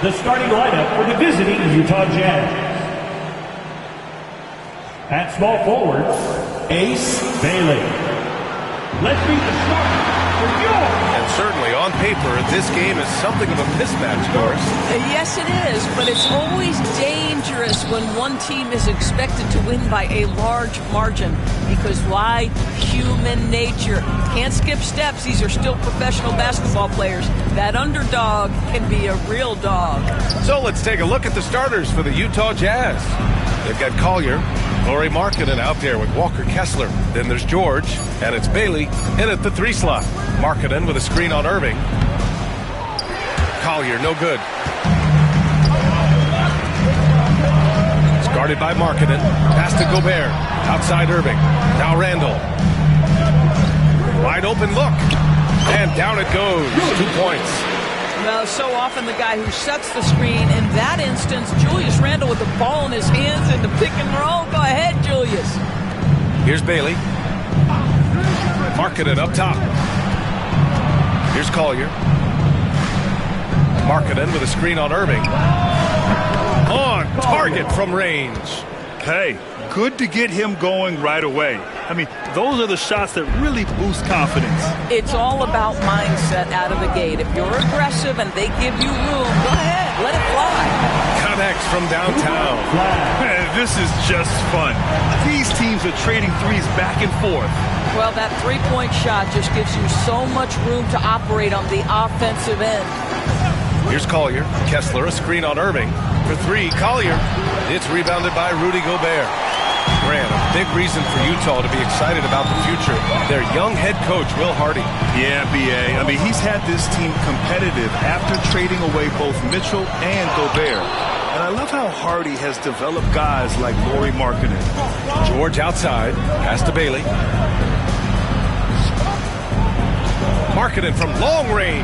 The starting lineup for the visiting Utah Jazz. At small forward, Ace Bailey. Let's meet the starter for York. And certainly on paper, this game is something of a mismatch, Doris. Yes, it is, but it's always dangerous when one team is expected to win by a large margin. Because why? Human nature. Can't skip steps. These are still professional basketball players. That underdog can be a real dog. So let's take a look at the starters for the Utah Jazz. They've got Collier, Lauri Markkanen out there with Walker Kessler. Then there's George, and it's Bailey in at the 3 slot. Markkanen with a screen on Irving. Collier, no good. It's guarded by Markkanen. Pass to Gobert. Outside Irving. Now Randall. Wide open look. And down it goes. 2 points. Well, so often the guy who sets the screen, in that instance, Julius Randle with the ball in his hands in the pick and roll. Go ahead, Julius. Here's Bailey. Markkanen up top. Here's Collier. Markkanen with a screen on Irving. On target from range. Hey, good to get him going right away. I mean, those are the shots that really boost confidence. It's all about mindset out of the gate. If you're aggressive and they give you room, go ahead, let it fly. Connects from downtown. Man, this is just fun. These teams are trading threes back and forth. Well, that three-point shot just gives you so much room to operate on the offensive end. Here's Collier. Kessler, a screen on Irving. For 3, Collier. It's rebounded by Rudy Gobert. Grant, a big reason for Utah to be excited about the future. Their young head coach, Will Hardy. Yeah, B.A. I mean, he's had this team competitive after trading away both Mitchell and Gobert. And I love how Hardy has developed guys like Lauri Markkanen. George outside. Pass to Bailey. Markkanen from long range.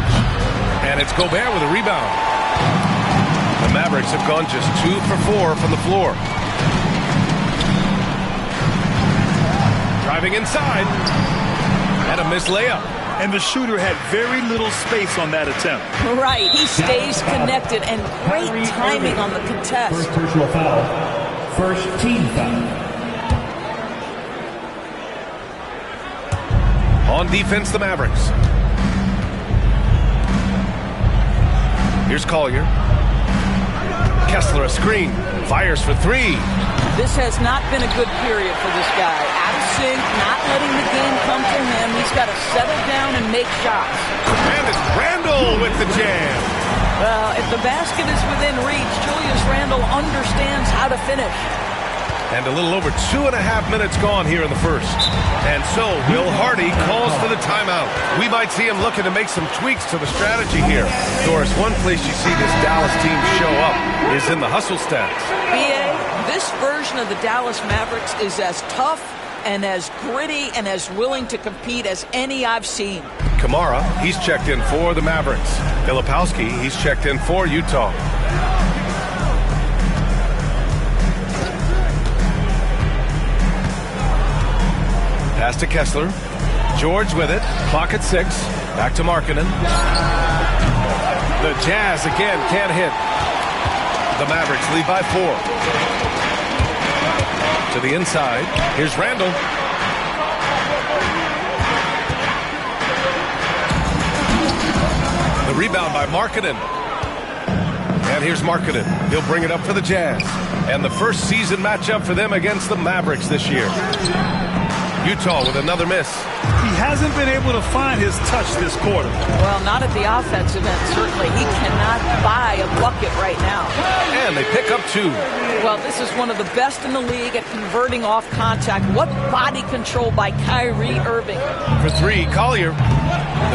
And it's Gobert with a rebound. The Mavericks have gone just 2 for 4 from the floor. Driving inside. And a missed layup. And the shooter had very little space on that attempt. Right. He stays connected, and great timing on the contest. First personal foul. First team foul. On defense, the Mavericks. Here's Collier. Kessler, a screen. Fires for 3. This has not been a good period for this guy. Out of sync, not letting the game come to him. He's got to settle down and make shots. And it's Randall with the jam. Well, if the basket is within reach, Julius Randle understands how to finish. And a little over 2.5 minutes gone here in the first. And so Will Hardy calls for the timeout. We might see him looking to make some tweaks to the strategy here. Doris, one place you see this Dallas team show up is in the hustle stats. B.A., this version of the Dallas Mavericks is as tough and as gritty and as willing to compete as any I've seen. Kamara, he's checked in for the Mavericks. Filipowski, he's checked in for Utah. Pass to Kessler. George with it. Clock at 6. Back to Markkanen. The Jazz again can't hit. The Mavericks lead by 4. To the inside. Here's Randall. The rebound by Markkanen. And here's Markkanen. He'll bring it up for the Jazz. And the first season matchup for them against the Mavericks this year. Utah with another miss. He hasn't been able to find his touch this quarter. Well, not at the offensive end, certainly. He cannot buy a bucket right now. And they pick up 2. Well, this is one of the best in the league at converting off contact. What body control by Kyrie Irving. For 3, Collier.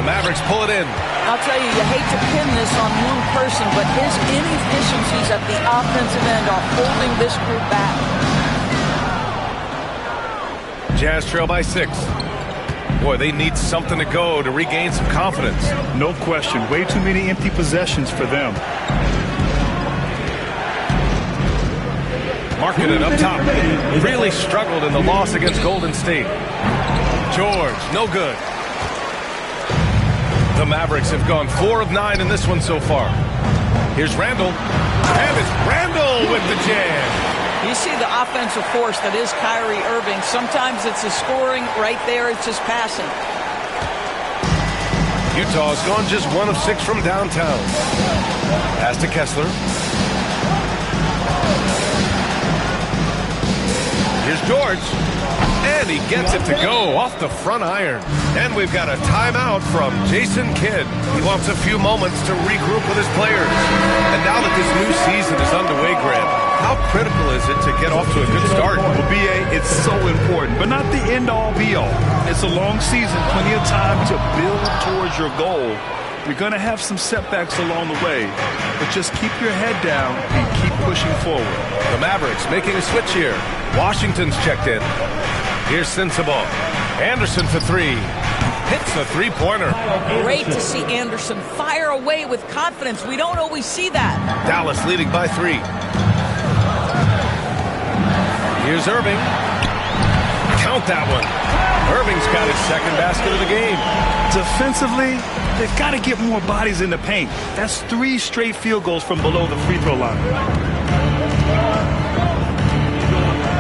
The Mavericks pull it in. I'll tell you, you hate to pin this on one person, but his inefficiencies at the offensive end are holding this group back. Jazz trail by 6. Boy, they need something to go to regain some confidence. No question. Way too many empty possessions for them. Marking it up top. Really struggled in the loss against Golden State. George, no good. The Mavericks have gone 4 of 9 in this one so far. Here's Randall. And it's Randall with the jam. You see the offensive force that is Kyrie Irving. Sometimes it's a scoring. Right there, it's just passing. Utah's gone just 1 of 6 from downtown. Pass to Kessler. Here's George. And he gets it to go off the front iron. And we've got a timeout from Jason Kidd. He wants a few moments to regroup with his players. And now that this new season is underway, Grant, how critical is it to get off to a good start? Well, B.A., it's so important, but not the end-all, be-all. It's a long season, plenty of time to build towards your goal. You're going to have some setbacks along the way, but just keep your head down and keep pushing forward. The Mavericks making a switch here. Washington's checked in. Here's Sensabaugh. Anderson for 3. Hits the three-pointer. Great to see Anderson fire away with confidence. We don't always see that. Dallas leading by 3. Here's Irving. Count that one. Irving's got his second basket of the game. Defensively, they've got to get more bodies in the paint. That's 3 straight field goals from below the free throw line.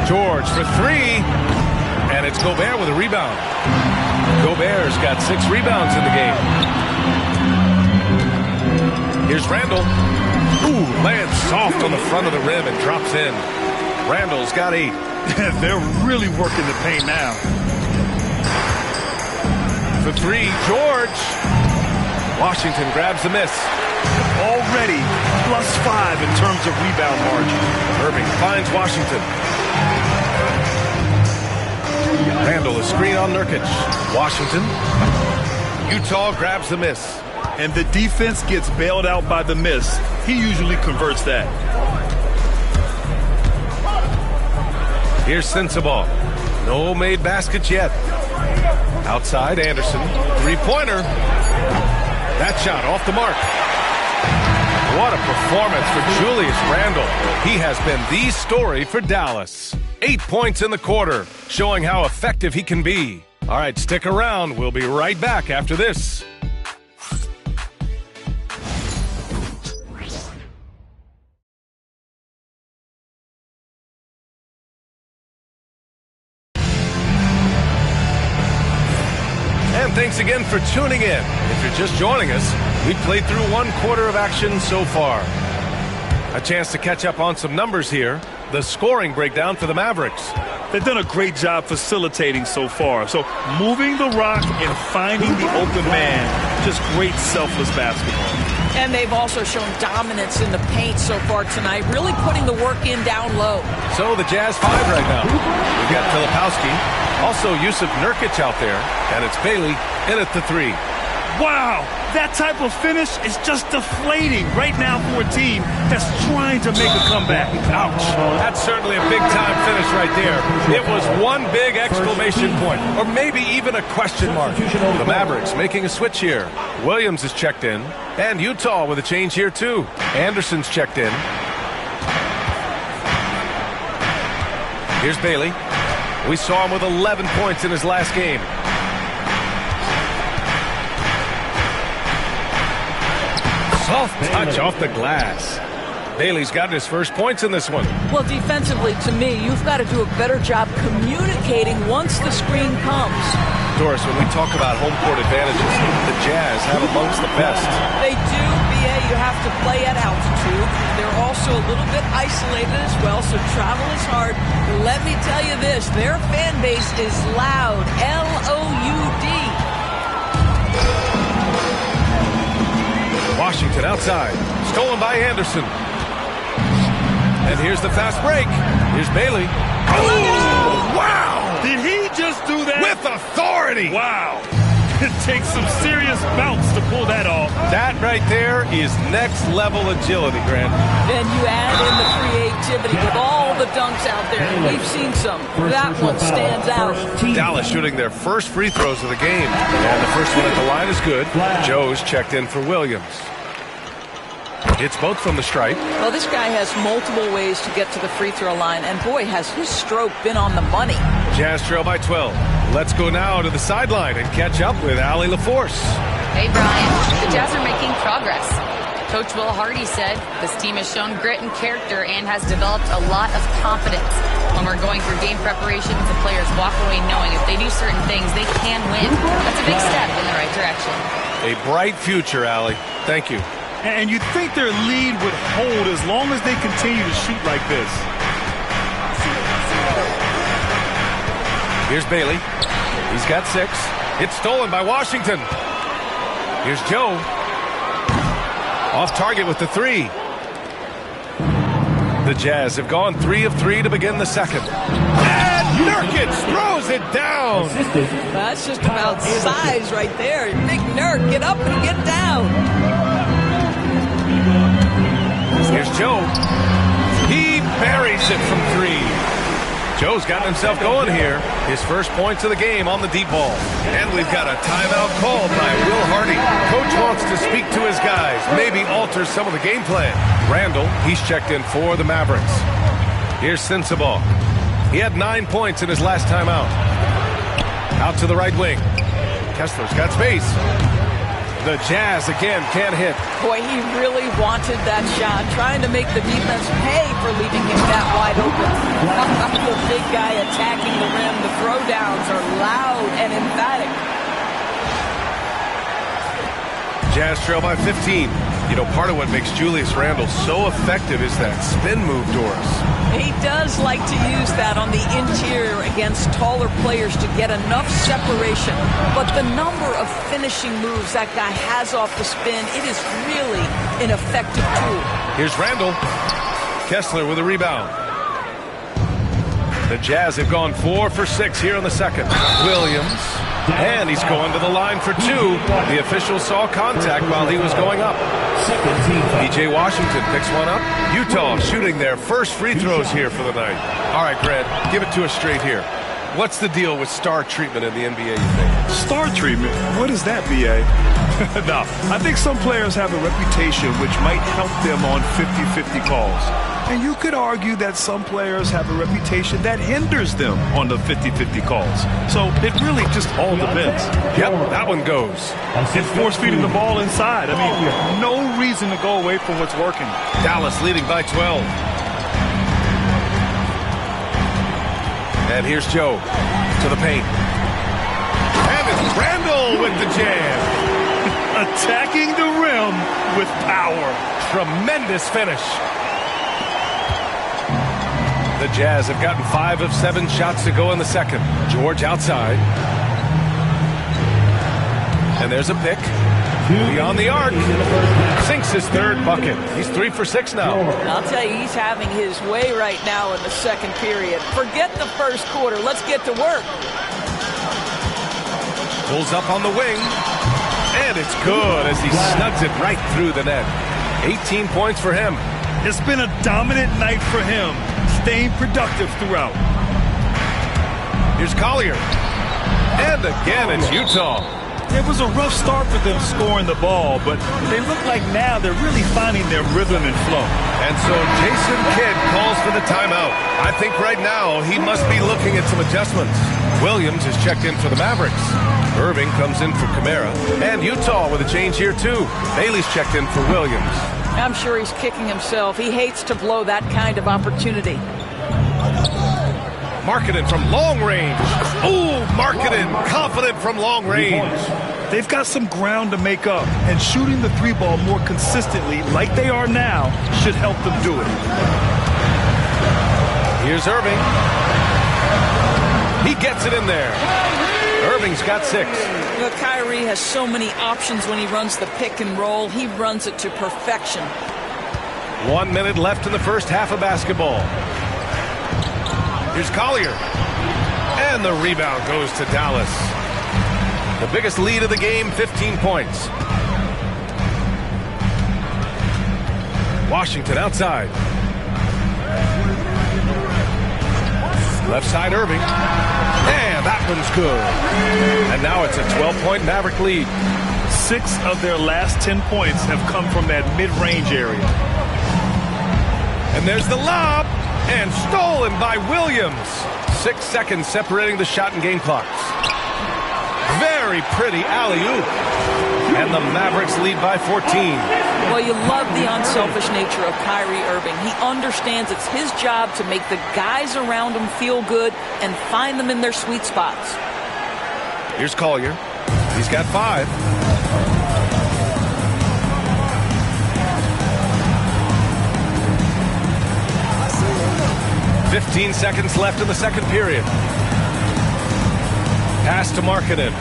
George for 3. And it's Gobert with a rebound. Gobert's got 6 rebounds in the game. Here's Randall. Ooh, lands soft on the front of the rim and drops in. Randall's got 8. They're really working the paint now. For 3, George. Washington grabs the miss. Already +5 in terms of rebound margin. Irving finds Washington. Randall, a screen on Nurkic. Washington. Utah grabs the miss. And the defense gets bailed out by the miss. He usually converts that. Here's Sensabaugh. No made baskets yet. Outside, Anderson. Three-pointer. That shot off the mark. What a performance for Julius Randle. He has been the story for Dallas. 8 points in the quarter, showing how effective he can be. All right, stick around. We'll be right back after this. And thanks again for tuning in. If you're just joining us, we've played through 1 quarter of action so far. A chance to catch up on some numbers here. The scoring breakdown for the Mavericks. They've done a great job facilitating so far. So moving the rock and finding the open man, just great selfless basketball. And they've also shown dominance in the paint so far tonight, really putting the work in down low. So the Jazz 5 right now. We've got Filipowski, also Yusuf Nurkic out there, and it's Bailey in at the 3. Wow, that type of finish is just deflating right now for a team that's trying to make a comeback. Ouch. That's certainly a big-time finish right there. It was one big exclamation point, or maybe even a question mark. The Mavericks making a switch here. Williams is checked in, and Utah with a change here too. Anderson's checked in. Here's Bailey. We saw him with 11 points in his last game. Soft touch off the glass. Bailey's got his first points in this one. Well, defensively, to me, you've got to do a better job communicating once the screen comes. Doris, when we talk about home court advantages, the Jazz have amongst the best. They do, BA. You have to play at altitude. They're also a little bit isolated as well, so travel is hard. Let me tell you this, their fan base is loud, L-O-U-D. Washington outside. Stolen by Anderson. And here's the fast break. Here's Bailey. Oh, wow! Did he just do that? With authority! Wow. It takes some serious bounce to pull that off. That right there is next level agility, Grant. Then you add in the creativity with all the dunks out there. We've seen some. That one stands out. Dallas shooting their first free throws of the game. And the first one at the line is good. Joe's checked in for Williams. It's both from the stripe. Well, this guy has multiple ways to get to the free throw line, and boy, has his stroke been on the money. Jazz trail by 12. Let's go now to the sideline and catch up with Allie LaForce. Hey, Brian. The Jazz are making progress. Coach Will Hardy said this team has shown grit and character and has developed a lot of confidence. When we're going through game preparations, the players walk away knowing if they do certain things, they can win. That's a big step in the right direction. A bright future, Allie. Thank you. And you'd think their lead would hold as long as they continue to shoot like this. Here's Bailey. He's got 6. It's stolen by Washington. Here's Joe. Off target with the 3. The Jazz have gone 3 of 3 to begin the second. And Nurkic throws it down. That's just about size right there. Big Nurk, get up and get down. Here's Joe. He buries it from 3. Joe's gotten himself going here. His first points of the game on the deep ball. And we've got a timeout called by Will Hardy. Coach wants to speak to his guys, maybe alter some of the game plan. Randall, he's checked in for the Mavericks. Here's Sensabaugh. He had 9 points in his last timeout. Out to the right wing. Kessler's got space. The Jazz again can't hit. Boy, he really wanted that shot, trying to make the defense pay for leaving him that wide open. The big guy attacking the rim. The throwdowns are loud and emphatic. Jazz trail by 15. You know, part of what makes Julius Randle so effective is that spin move, Doris. He does like to use that on the interior against taller players to get enough separation. But the number of finishing moves that guy has off the spin, it is really an effective tool. Here's Randall. Kessler with a rebound. The Jazz have gone 4 for 6 here in the second. Williams. And he's going to the line for 2. The official saw contact while he was going up. PJ Washington picks one up. Utah shooting their first free throws here for the night. All right, Grant, give it to us straight here. What's the deal with star treatment in the NBA, you think? Star treatment? What is that, B.A.? No, I think some players have a reputation which might help them on 50-50 calls. And you could argue that some players have a reputation that hinders them on the 50-50 calls. So it really just all depends. Yep, that one goes. It's force feeding the ball inside. I mean, no reason to go away from what's working. Dallas leading by 12. And here's Joe to the paint. And it's Randall with the jam. Attacking the rim with power. Tremendous finish. The Jazz have gotten 5 of 7 shots to go in the second. George outside. And there's a pick. Beyond the arc. Sinks his 3rd bucket. He's 3 for 6 now. I'll tell you, he's having his way right now in the second period. Forget the first quarter. Let's get to work. Pulls up on the wing. And it's good as he snugs it right through the net. 18 points for him. It's been a dominant night for him. Staying productive throughout. Here's Collier. And again, it's Utah. It was a rough start for them scoring the ball, but they look like now they're really finding their rhythm and flow. And so Jason Kidd calls for the timeout. I think right now he must be looking at some adjustments. Williams is checked in for the Mavericks. Irving comes in for Kamara. And Utah with a change here too. Bailey's checked in for Williams. I'm sure he's kicking himself. He hates to blow that kind of opportunity. Markkanen from long range. Ooh, Markkanen, confident from long range. They've got some ground to make up, and shooting the 3-ball more consistently like they are now should help them do it. Here's Irving. He gets it in there. Irving's got 6. You know, Kyrie has so many options when he runs the pick and roll. He runs it to perfection. 1 minute left in the first half of basketball. Here's Collier. And the rebound goes to Dallas. The biggest lead of the game, 15 points. Washington outside. Left side Irving. And that one's good. And now it's a 12-point Maverick lead. 6 of their last 10 points have come from that mid-range area. And there's the lob, and stolen by Williams. 6 seconds separating the shot and game clocks. Very pretty alley-oop. And the Mavericks lead by 14. Well, you love the unselfish nature of Kyrie Irving. He understands it's his job to make the guys around him feel good and find them in their sweet spots. Here's Collier. He's got 5. 15 seconds left in the second period. Pass to Markkanen.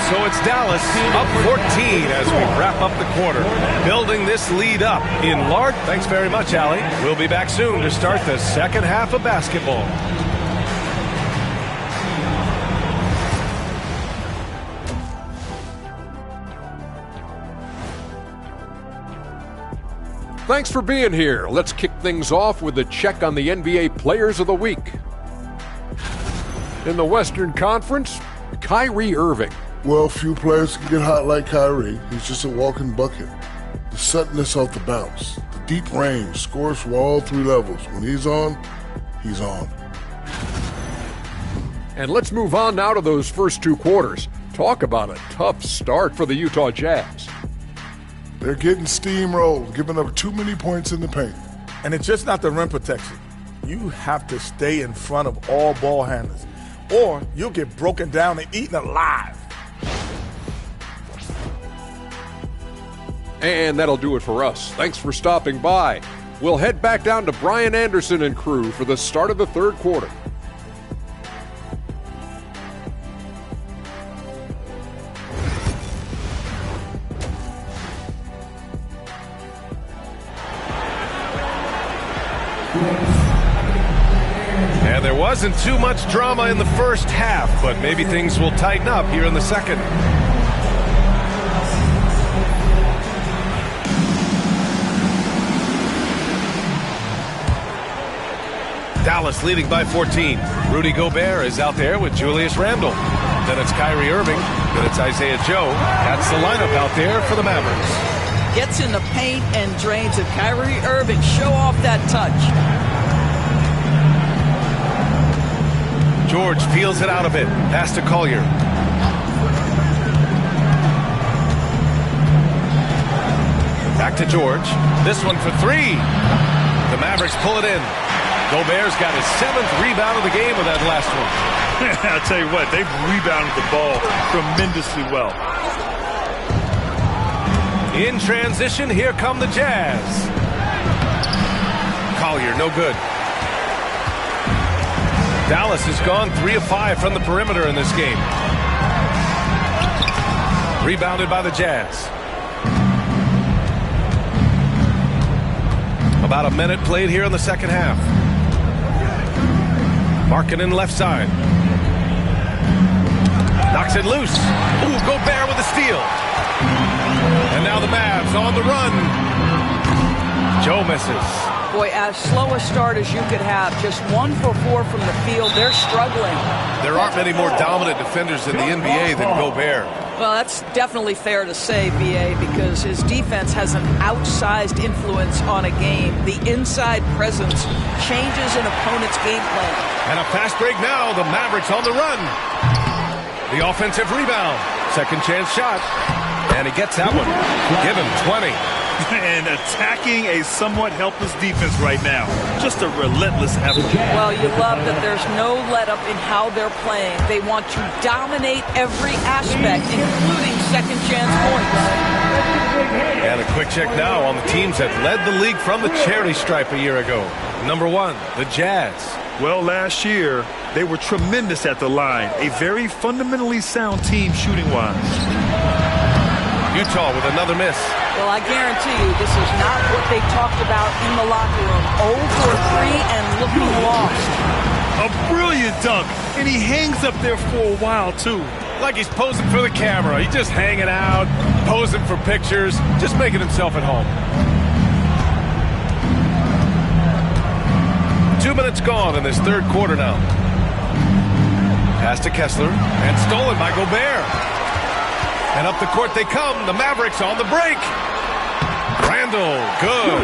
So it's Dallas up 14 as we wrap up the quarter. Building this lead up in large. Thanks very much, Allie. We'll be back soon to start the second half of basketball. Thanks for being here. Let's kick things off with a check on the NBA Players of the Week. In the Western Conference, Kyrie Irving. Well, few players can get hot like Kyrie. He's just a walking bucket. The suddenness off the bounce, the deep range, scores from all 3 levels. When he's on, he's on. And let's move on now to those first 2 quarters. Talk about a tough start for the Utah Jazz. They're getting steamrolled, giving up too many points in the paint. And it's just not the rim protection. You have to stay in front of all ball handlers, or you'll get broken down and eaten alive. And that'll do it for us. Thanks for stopping by. We'll head back down to Brian Anderson and crew for the start of the third quarter. And there wasn't too much drama in the first half, but maybe things will tighten up here in the second. Dallas leading by 14. Rudy Gobert is out there with Julius Randle. Then it's Kyrie Irving. Then it's Isaiah Joe. That's the lineup out there for the Mavericks. Gets in the paint and drains it. Kyrie Irving, show off that touch. George peels it out a bit. Pass to Collier. Back to George. This one for 3. The Mavericks pull it in. Gobert's got his 7th rebound of the game with that last one. I'll tell you what, they've rebounded the ball tremendously well. In transition, here come the Jazz. Collier, no good. Dallas has gone 3 of 5 from the perimeter in this game. Rebounded by the Jazz. About a minute played here in the second half. Markkanen left side. Knocks it loose. Ooh, Gobert with a steal. And now the Mavs on the run. Joe misses. Boy, as slow a start as you could have. Just 1 for 4 from the field. They're struggling. There aren't many more dominant defenders in the NBA than Gobert. Well, that's definitely fair to say, B.A., because his defense has an outsized influence on a game. The inside presence changes an opponent's game plan. And a fast break now. The Mavericks on the run. The offensive rebound. Second chance shot. And he gets that one. Give him 20. And attacking a somewhat helpless defense right now. Just a relentless effort. Well, you love that there's no let-up in how they're playing. They want to dominate every aspect, including second-chance points. And a quick check now on the teams that led the league from the charity stripe a year ago. Number 1, the Jazz. Well, last year, they were tremendous at the line. A very fundamentally sound team shooting-wise. Utah with another miss. Well, I guarantee you this is not what they talked about in the locker room. 0 for 3 and looking lost. A brilliant dunk, and he hangs up there for a while, too. Like he's posing for the camera. He's just hanging out, posing for pictures, just making himself at home. 2 minutes gone in this third quarter now. Pass to Kessler, and stolen by Gobert. And up the court they come. The Mavericks on the break. Randall, good.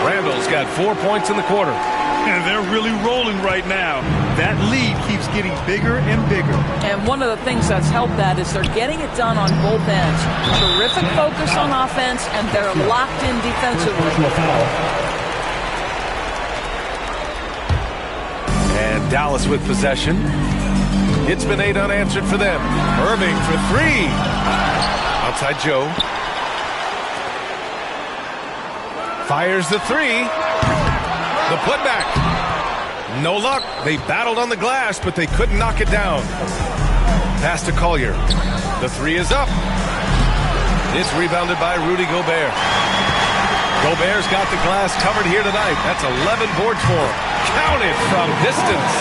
Randall's got 4 points in the quarter. And they're really rolling right now. That lead keeps getting bigger and bigger. And one of the things that's helped that is they're getting it done on both ends. Terrific focus on offense, and they're locked in defensively. And Dallas with possession. It's been 8 unanswered for them. Irving for 3. Outside Joe. Fires the 3. The putback. No luck. They battled on the glass, but they couldn't knock it down. Pass to Collier. The 3 is up. It's rebounded by Rudy Gobert. Gobert's got the glass covered here tonight. That's 11 boards for him. Counted from distance.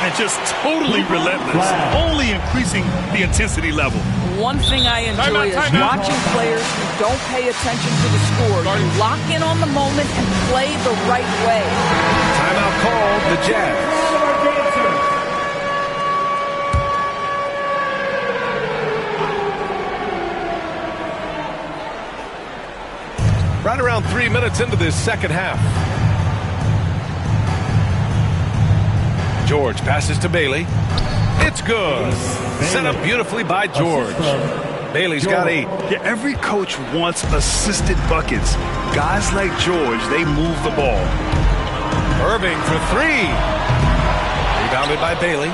And just totally relentless. Only increasing the intensity level. One thing I enjoy is watching players who don't pay attention to the score. You lock in on the moment and play the right way. Timeout called, the Jazz. Right around 3 minutes into this second half. George passes to Bailey. It's good. Set up beautifully by George. Bailey's got 8. Yeah, every coach wants assisted buckets. Guys like George, they move the ball. Irving for 3. Rebounded by Bailey.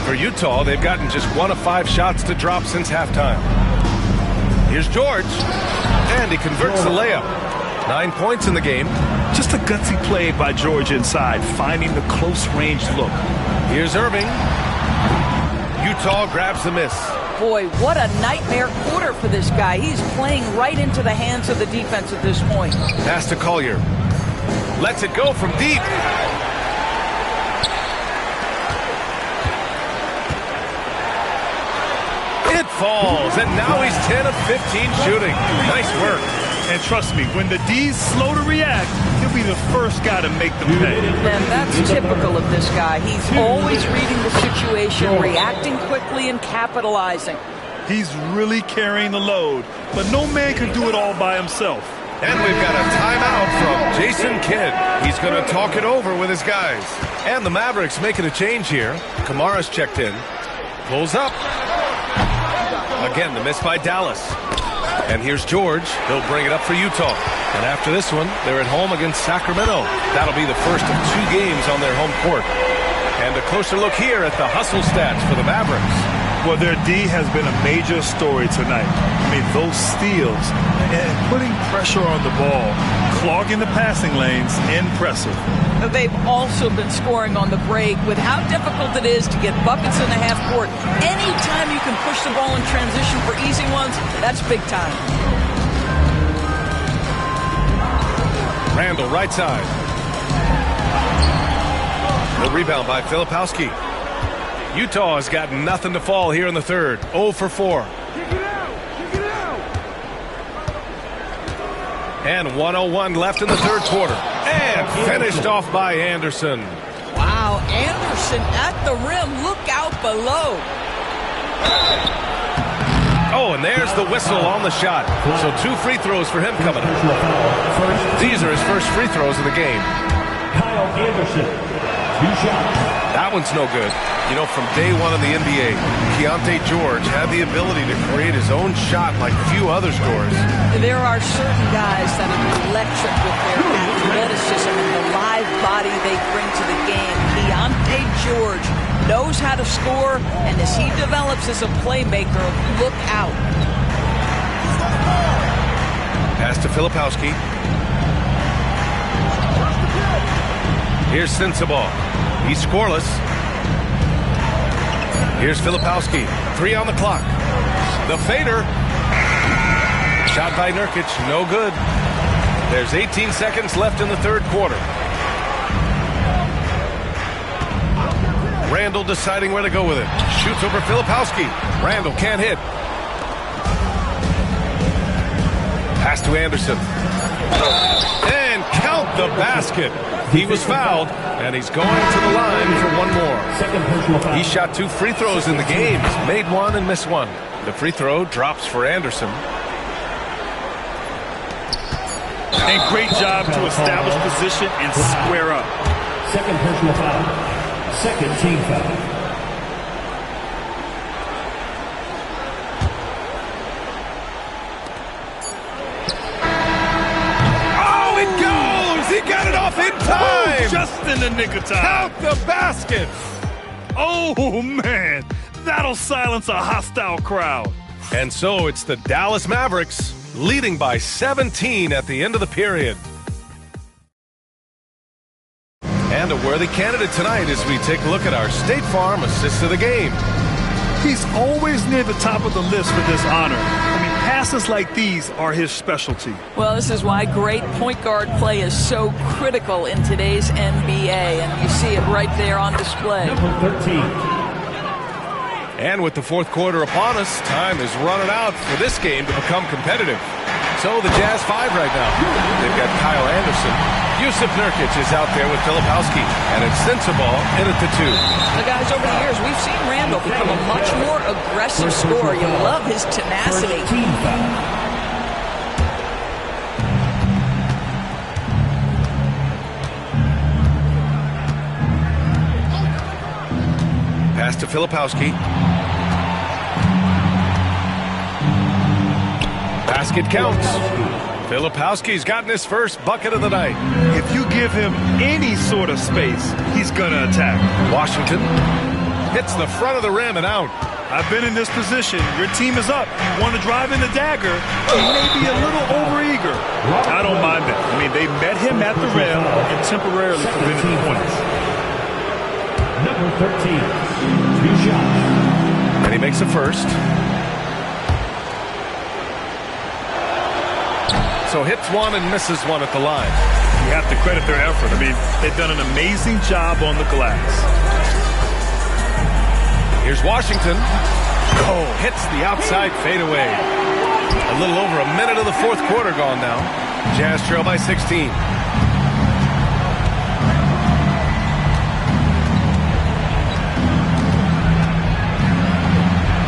For Utah, they've gotten just 1 of 5 shots to drop since halftime. Here's George. And he converts the layup. 9 points in the game. Just a gutsy play by George inside, finding the close-range look. Here's Irving. Utah grabs the miss. Boy, what a nightmare quarter for this guy. He's playing right into the hands of the defense at this point. Pass to Collier. Lets it go from deep. It falls, and now he's 10 of 15 shooting. Nice work. And trust me, when the D's slow to react, he'll be the first guy to make them pay. And that's typical of this guy. He's always reading the situation, reacting quickly, and capitalizing. He's really carrying the load, but no man can do it all by himself. And we've got a timeout from Jason Kidd. He's going to talk it over with his guys. And the Mavericks making a change here. Kamara's checked in. Pulls up. Again, the miss by Dallas. And here's George. He'll bring it up for Utah. And after this one, they're at home against Sacramento. That'll be the first of 2 games on their home court. And a closer look here at the hustle stats for the Mavericks. Well, their D has been a major story tonight. I mean, those steals and putting pressure on the ball, clogging the passing lanes, impressive. They've also been scoring on the break with how difficult it is to get buckets in the half court. Anytime you can push the ball in transition for easy ones, that's big time. Randall, right side. The rebound by Filipowski. Utah has got nothing to fall here in the third. 0 for 4. And 1:01 left in the third quarter. And finished off by Anderson. Wow, Anderson at the rim. Look out below. Oh, and there's the whistle on the shot. So 2 free throws for him coming up. These are his first free throws of the game. Kyle Anderson, 2 shots. That one's no good. You know, from day one in the NBA, Keontae George had the ability to create his own shot like few other scores. There are certain guys that are electric with their athleticism and the live body they bring to the game. Keontae George knows how to score, and as he develops as a playmaker, look out. Pass to Filipowski. Here's Sensabaugh. He's scoreless. Here's Filipowski. 3 on the clock. The fader. Shot by Nurkic. No good. There's 18 seconds left in the third quarter. Randall deciding where to go with it. Shoots over Filipowski. Randall can't hit. Pass to Anderson. And count the basket. He was fouled, and he's going to the line for one more. Second personal foul. He shot 2 free throws in the game. He's made one and missed one. The free throw drops for Anderson. And great job to establish position and square up. Second personal foul. Second team foul. He got it off in time! Just in the nick of time. Count the basket! Oh, man. That'll silence a hostile crowd. And so it's the Dallas Mavericks leading by 17 at the end of the period. And a worthy candidate tonight as we take a look at our State Farm assist of the game. He's always near the top of the list for this honor. I mean, passes like these are his specialty. Well, this is why great point guard play is so critical in today's NBA, and you see it right there on display. Number 13. And with the fourth quarter upon us, time is running out for this game to become competitive. So the Jazz 5 right now. They've got Kyle Anderson. Yusuf Nurkic is out there with Filipowski, and it's Sensabaugh in at the 2. Now, guys, over the years, we've seen Randall become a much more aggressive scorer. You love his tenacity. First team foul. Pass to Filipowski. Basket counts. Filipowski's gotten his first bucket of the night. If you give him any sort of space, he's going to attack. Washington hits the front of the rim and out. I've been in this position. Your team is up. You want to drive in the dagger. He may be a little overeager. I don't mind that. I mean, they met him at the rim and temporarily prevented the points. Number 13. 2 shots. And he makes a first. So hits one and misses one at the line. You have to credit their effort. I mean, they've done an amazing job on the glass. Here's Washington. Oh, hits the outside fadeaway. A little over a minute of the fourth quarter gone now. Jazz trail by 16.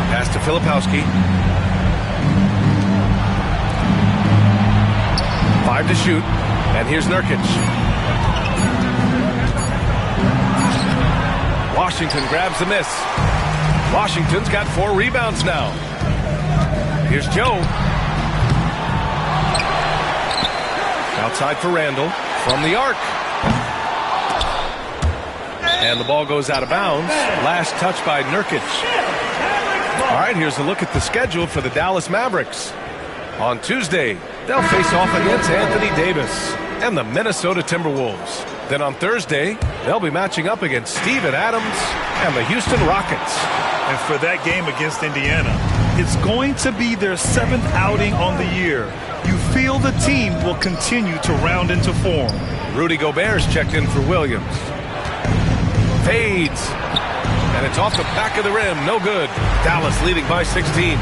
Pass to Filipowski. 5 to shoot, and here's Nurkic. Washington grabs the miss. Washington's got 4 rebounds now. Here's Joe. Outside for Randall from the arc. And the ball goes out of bounds. Last touch by Nurkic. All right, here's a look at the schedule for the Dallas Mavericks. On Tuesday, they'll face off against Anthony Davis and the Minnesota Timberwolves. Then on Thursday, they'll be matching up against Steven Adams and the Houston Rockets. And for that game against Indiana, it's going to be their 7th outing on the year. You feel the team will continue to round into form. Rudy Gobert's checked in for Williams. Fades. And it's off the back of the rim. No good. Dallas leading by 16.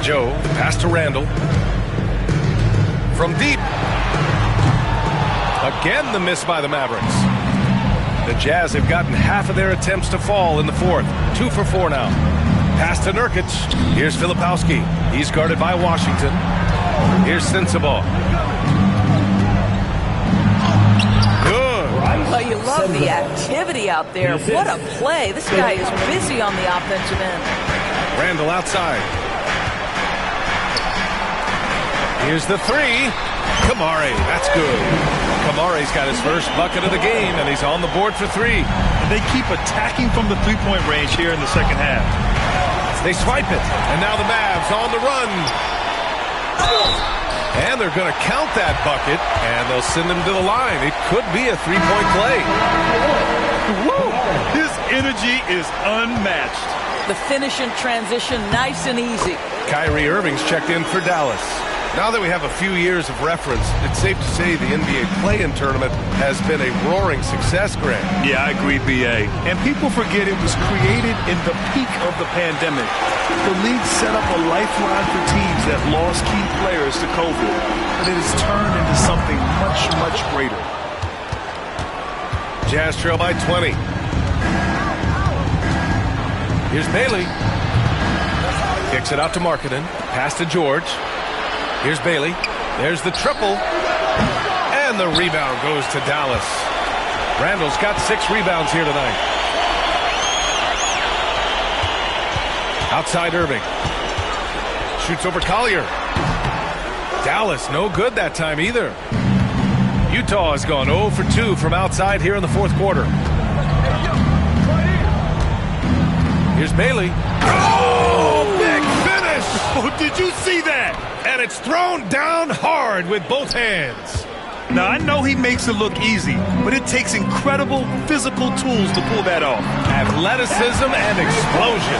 Joe, pass to Randall. From deep. Again, the miss by the Mavericks. The Jazz have gotten half of their attempts to fall in the fourth. 2 for 4 now. Pass to Nurkic. Here's Filipowski. He's guarded by Washington. Here's Sensabaugh. Good. Well, you love the activity out there. What a play. This guy is busy on the offensive end. Randall outside. Here's the 3. Kamari, that's good. Kamari's got his first bucket of the game, and he's on the board for 3. And they keep attacking from the three-point range here in the second half. They swipe it, and now the Mavs on the run. And they're going to count that bucket, and they'll send him to the line. It could be a 3-point play. Woo! His energy is unmatched. The finish in transition, nice and easy. Kyrie Irving's checked in for Dallas. Now that we have a few years of reference, it's safe to say the NBA play-in tournament has been a roaring success, Grant. Yeah, I agree, B.A. And people forget it was created in the peak of the pandemic. The league set up a lifeline for teams that lost key players to COVID, but it has turned into something much, much greater. Jazz trail by 20. Here's Bailey. Kicks it out to Markkanen. Pass to George. Here's Bailey. There's the triple. And the rebound goes to Dallas. Randall's got 6 rebounds here tonight. Outside Irving. Shoots over Collier. Dallas no good that time either. Utah has gone 0 for 2 from outside here in the fourth quarter. Here's Bailey. Oh, big finish! Oh, did you see that? And it's thrown down hard with both hands. Now, I know he makes it look easy, but it takes incredible physical tools to pull that off. Athleticism and explosion.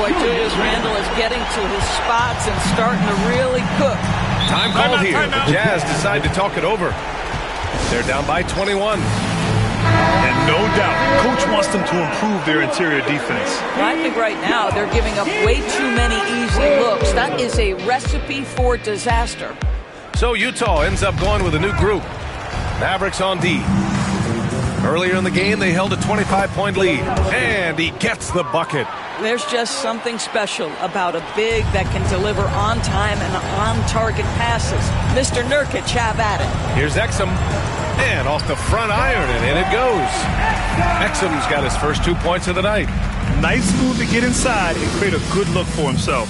Boy, Julius Randle is getting to his spots and starting to really cook. Time called here. The Jazz decide to talk it over. They're down by 21. And no doubt, Coach wants them to improve their interior defense. I think right now they're giving up way too many easy looks. That is a recipe for disaster. So Utah ends up going with a new group. Mavericks on D. Earlier in the game, they held a 25-point lead. And he gets the bucket. There's just something special about a big that can deliver on time and on-target passes. Mr. Nurkic, have at it. Here's Exum. And off the front iron, and in it goes. Exum's got his first 2 points of the night. Nice move to get inside and create a good look for himself.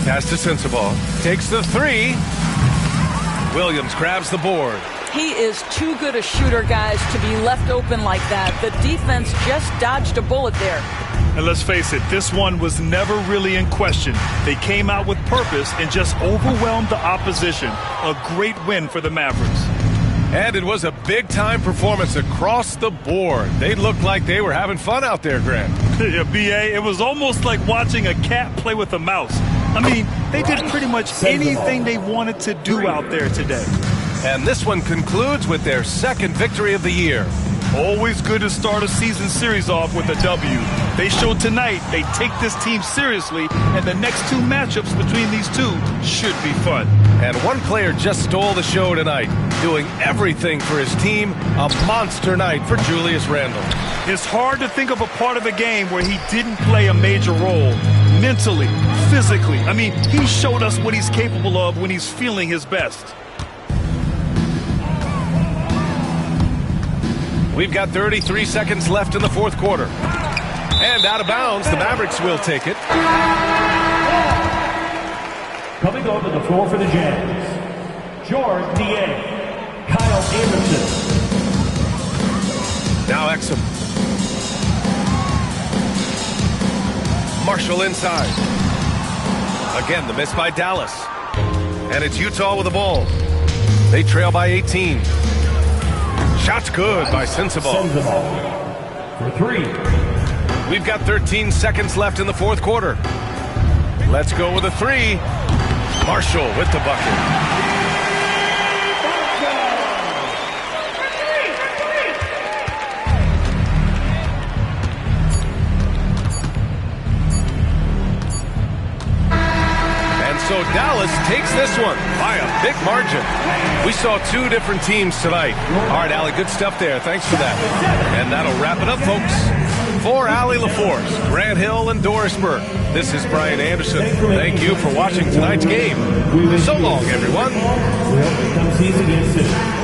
Pass to Sensabaugh. Takes the 3. Williams grabs the board. He is too good a shooter, guys, to be left open like that. The defense just dodged a bullet there. And let's face it, this one was never really in question. They came out with purpose and just overwhelmed the opposition. A great win for the Mavericks. And it was a big-time performance across the board. They looked like they were having fun out there, Grant. Yeah, B.A., it was almost like watching a cat play with a mouse. I mean, they did pretty much anything they wanted to do out there today. And this one concludes with their second victory of the year. Always good to start a season series off with a W. They showed tonight they take this team seriously, and the next 2 matchups between these two should be fun. And one player just stole the show tonight, doing everything for his team. A monster night for Julius Randle. It's hard to think of a part of the game where he didn't play a major role. Mentally, physically. I mean, he showed us what he's capable of when he's feeling his best. We've got 33 seconds left in the fourth quarter. And out of bounds, the Mavericks will take it. Coming onto the floor for the Jazz, George D.A., Kyle Anderson. Now Exum. Marshall inside. Again, the miss by Dallas. And it's Utah with the ball. They trail by 18. Shot's good by Sensabaugh. For 3. We've got 13 seconds left in the fourth quarter. Let's go with a 3. Marshall with the bucket. So Dallas takes this one by a big margin. We saw 2 different teams tonight. All right, Allie, good stuff there. Thanks for that. And that'll wrap it up, folks. For Allie LaForce, Grant Hill, and Doris Burke, this is Brian Anderson. Thank you for watching tonight's game. So long, everyone. We hope to come see us again soon.